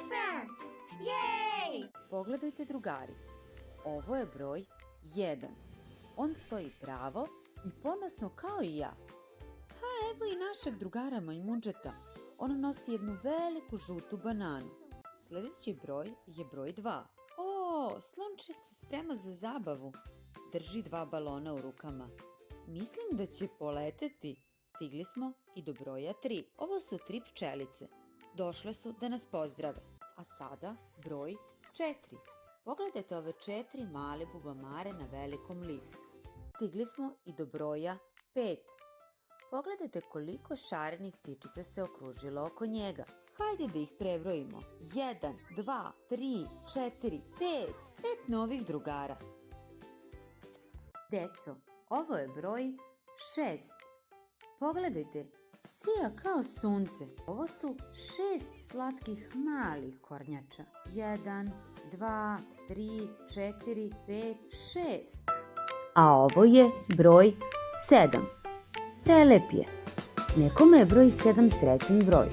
friends! Yay! Pogledajte drugari. Ovo je broj 1. On stoji pravo i ponosno kao i ja. Evo i našeg drugara majmunčeta. On nosi jednu veliku žutu bananu. Sljedeći broj je broj 2. Slonče se sprema za zabavu. Drži 2 balona u rukama. Mislim da će poleteti. Stigli smo i do broja 3. Ovo su 3 pčelice. Došle su da nas pozdrave. A sada broj 4. Pogledajte ove 4 male bubamare na velikom listu. Stigli smo i do broja 5. Pogledajte koliko šarenih ptičica se okružilo oko njega. Hajde da ih prebrojimo. 1, 2, 3, 4, 5. 5 novih drugara. Deco, ovo je broj 6. Pogledajte, sija kao sunce. Ovo su 6 slatkih malih kornjača. 1, 2, 3, 4, 5, 6. A ovo je broj 7. Prelep je. Nekome je broj 7 srećan broj.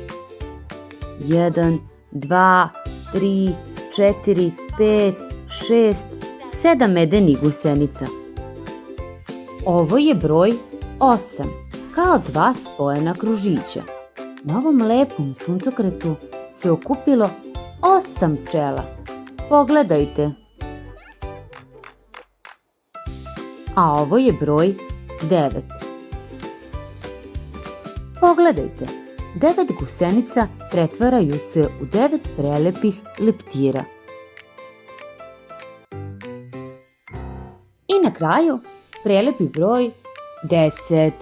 1, 2, 3, 4, 5, 6, 7 medenih gusenica. Ovo je broj 8. Kao 2 spojena kružića. Na ovom lepom suncokretu se okupilo 8 pčela. Pogledajte. A ovo je broj 9. Pogledajte. 9 gusenica pretvaraju se u 9 prelepih leptira. I na kraju prelepi broj 10.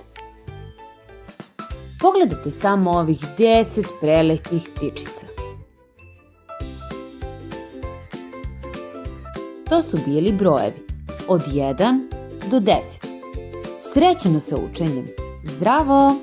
Pogledajte samo ovih 10 prelepih ptičica. To su bili brojevi od 1 do 10. Srećno sa učenjem. Zdravo!